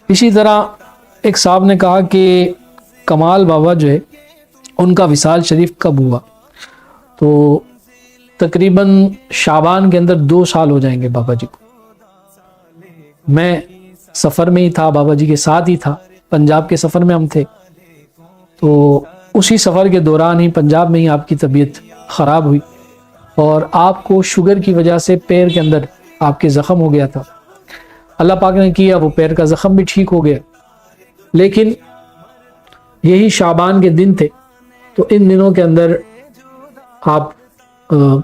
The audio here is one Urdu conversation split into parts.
اسی طرح ایک صاحب نے کہا کہ کمال بابا جو ہے ان کا وصال شریف کب ہوا؟ تو تقریباً شعبان کے اندر 2 سال ہو جائیں گے بابا جی کو. میں سفر میں ہی تھا، بابا جی کے ساتھ ہی تھا، پنجاب کے سفر میں ہم تھے. تو اسی سفر کے دوران ہی پنجاب میں ہی آپ کی طبیعت خراب ہوئی اور آپ کو شوگر کی وجہ سے پیر کے اندر آپ کے زخم ہو گیا تھا. اللہ پاک نے کیا وہ پیر کا زخم بھی ٹھیک ہو گیا. لیکن یہی شعبان کے دن تھے، تو ان دنوں کے اندر آپ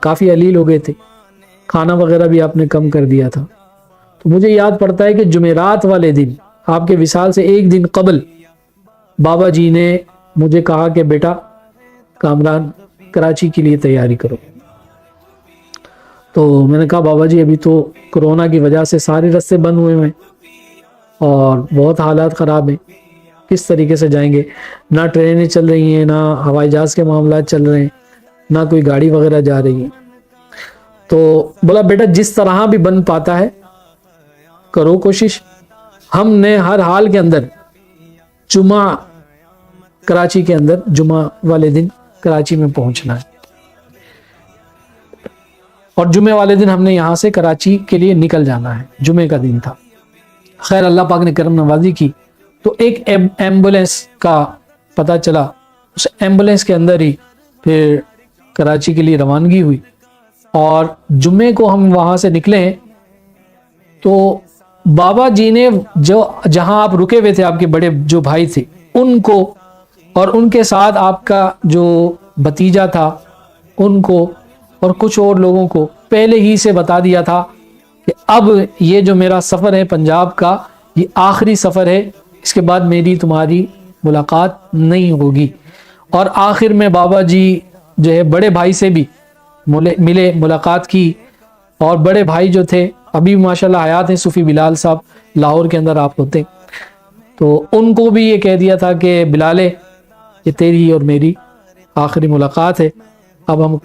کافی علیل ہو گئے تھے، کھانا وغیرہ بھی آپ نے کم کر دیا تھا. تو مجھے یاد پڑتا ہے کہ جمعرات والے دن آپ کے وصال سے ایک دن قبل بابا جی نے مجھے کہا کہ بیٹا کامران کراچی کے لیے تیاری کرو. تو میں نے کہا بابا جی ابھی تو کرونا کی وجہ سے سارے راستے بند ہوئے ہیں اور بہت حالات خراب ہیں، کس طریقے سے جائیں گے؟ نہ ٹرینیں چل رہی ہیں، نہ ہوائی جہاز کے معاملات چل رہے ہیں، نہ کوئی گاڑی وغیرہ جا رہی ہے. تو بولا بیٹا جس طرح بھی بن پاتا ہے کرو کوشش. ہم نے ہر حال کے اندر جمعہ کراچی کے اندر جمعہ والے دن کراچی میں پہنچنا ہے، اور جمعے والے دن ہم نے یہاں سے کراچی کے لیے نکل جانا ہے. جمعے کا دن تھا. خیر اللہ پاک نے کرم نوازی کی تو ایک ایمبولینس کا پتہ چلا، اس ایمبولینس کے اندر ہی پھر کراچی کے لیے روانگی ہوئی. اور جمعے کو ہم وہاں سے نکلے تو بابا جی نے جہاں آپ رکے ہوئے تھے، آپ کے بڑے جو بھائی تھے ان کو اور ان کے ساتھ آپ کا جو بھتیجا تھا ان کو اور کچھ اور لوگوں کو پہلے ہی سے بتا دیا تھا کہ اب یہ جو میرا سفر ہے پنجاب کا یہ آخری سفر ہے، اس کے بعد میری تمہاری ملاقات نہیں ہوگی. اور آخر میں بابا جی جو ہے بڑے بھائی سے بھی ملے، ملاقات کی. اور بڑے بھائی جو تھے ابھی ماشاءاللہ حیات ہیں، صوفی بلال صاحب لاہور کے اندر آپ ہوتے، تو ان کو بھی یہ کہہ دیا تھا کہ بلالے یہ تیری اور میری آخری ملاقات ہے، اب ہم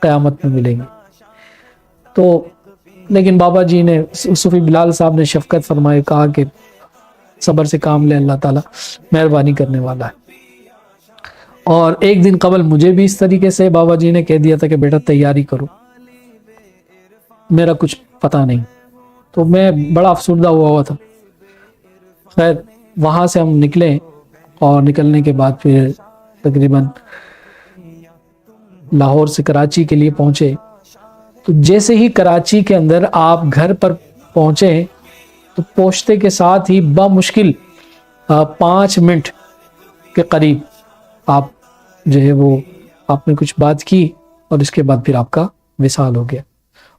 قیامت میں ملیں گے. تو لیکن بابا جی نے، صوفی بلال صاحب نے شفقت فرمائے، کہا کہ صبر سے کام لے، اللہ تعالیٰ مہربانی کرنے والا ہے. اور ایک دن قبل مجھے بھی اس طریقے سے بابا جی نے کہہ دیا تھا کہ بیٹا تیاری کرو، میرا کچھ پتہ نہیں. تو میں بڑا افسردہ ہوا تھا. خیر وہاں سے ہم نکلے اور نکلنے کے بعد پھر تقریباً لاہور سے کراچی کے لیے پہنچے. تو جیسے ہی کراچی کے اندر آپ گھر پر پہنچے تو پہنچتے کے ساتھ ہی بمشکل 5 منٹ کے قریب آپ جو ہے وہ آپ نے کچھ بات کی اور اس کے بعد پھر آپ کا وصال ہو گیا.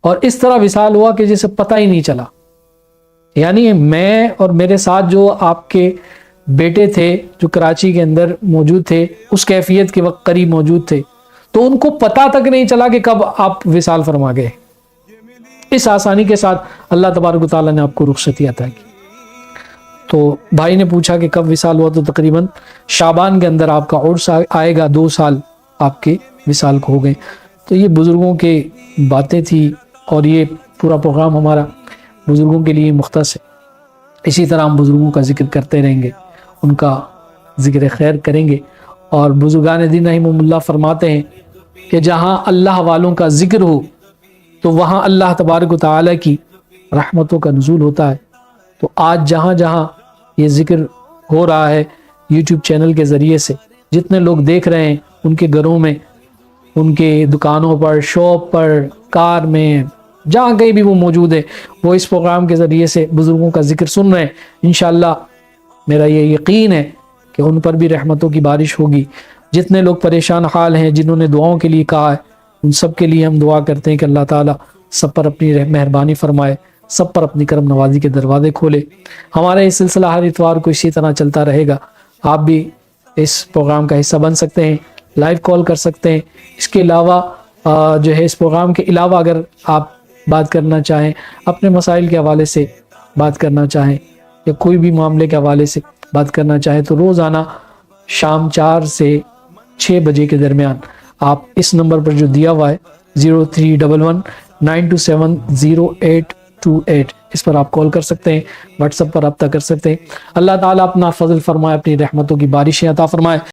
اور اس طرح وصال ہوا کہ جسے پتہ ہی نہیں چلا. یعنی میں اور میرے ساتھ جو آپ کے بیٹے تھے جو کراچی کے اندر موجود تھے اس کیفیت کے وقت قریب موجود تھے، تو ان کو پتہ تک نہیں چلا کہ کب آپ وصال فرما گئے. اس آسانی کے ساتھ اللہ تبارک و تعالیٰ نے آپ کو رخصتی عطا کی. تو بھائی نے پوچھا کہ کب وصال ہوا، تو تقریباً شعبان کے اندر آپ کا عرس آئے گا، 2 سال آپ کے وصال کو ہو گئے. تو یہ بزرگوں کے باتیں تھی اور یہ پورا پروگرام ہمارا بزرگوں کے لیے مختص ہے. اسی طرح ہم بزرگوں کا ذکر کرتے رہیں گے، ان کا ذکر خیر کریں گے. اور بزرگان دین رحمہم اللہ فرماتے ہیں کہ جہاں اللہ والوں کا ذکر ہو تو وہاں اللہ تبارک و تعالیٰ کی رحمتوں کا نزول ہوتا ہے. تو آج جہاں جہاں یہ ذکر ہو رہا ہے یوٹیوب چینل کے ذریعے سے، جتنے لوگ دیکھ رہے ہیں ان کے گھروں میں، ان کے دکانوں پر، شاپ پر، کار میں، جہاں کہیں بھی وہ موجود ہے، وہ اس پروگرام کے ذریعے سے بزرگوں کا ذکر سن رہے ہیں. انشاءاللہ میرا یہ یقین ہے کہ ان پر بھی رحمتوں کی بارش ہوگی. جتنے لوگ پریشان حال ہیں، جنہوں نے دعاؤں کے لیے کہا ہے، ان سب کے لیے ہم دعا کرتے ہیں کہ اللہ تعالیٰ سب پر اپنی مہربانی فرمائے، سب پر اپنی کرم نوازی کے دروازے کھولے. ہمارا یہ سلسلہ ہر اتوار کو اسی طرح چلتا رہے گا. آپ بھی اس پروگرام کا حصہ بن سکتے ہیں، لائیو کال کر سکتے ہیں. اس کے علاوہ جو ہے اس پروگرام کے علاوہ اگر آپ بات کرنا چاہیں، اپنے مسائل کے حوالے سے بات کرنا چاہیں یا کوئی بھی معاملے کے حوالے سے بات کرنا چاہیں، تو روزانہ شام 4 سے 6 بجے کے درمیان آپ اس نمبر پر جو دیا ہوا ہے 0311927088 اس پر آپ کال کر سکتے ہیں، واٹس ایپ پر رابطہ کر سکتے ہیں۔ اللہ تعالیٰ اپنا فضل فرمائے، اپنی رحمتوں کی بارشیں عطا فرمائے۔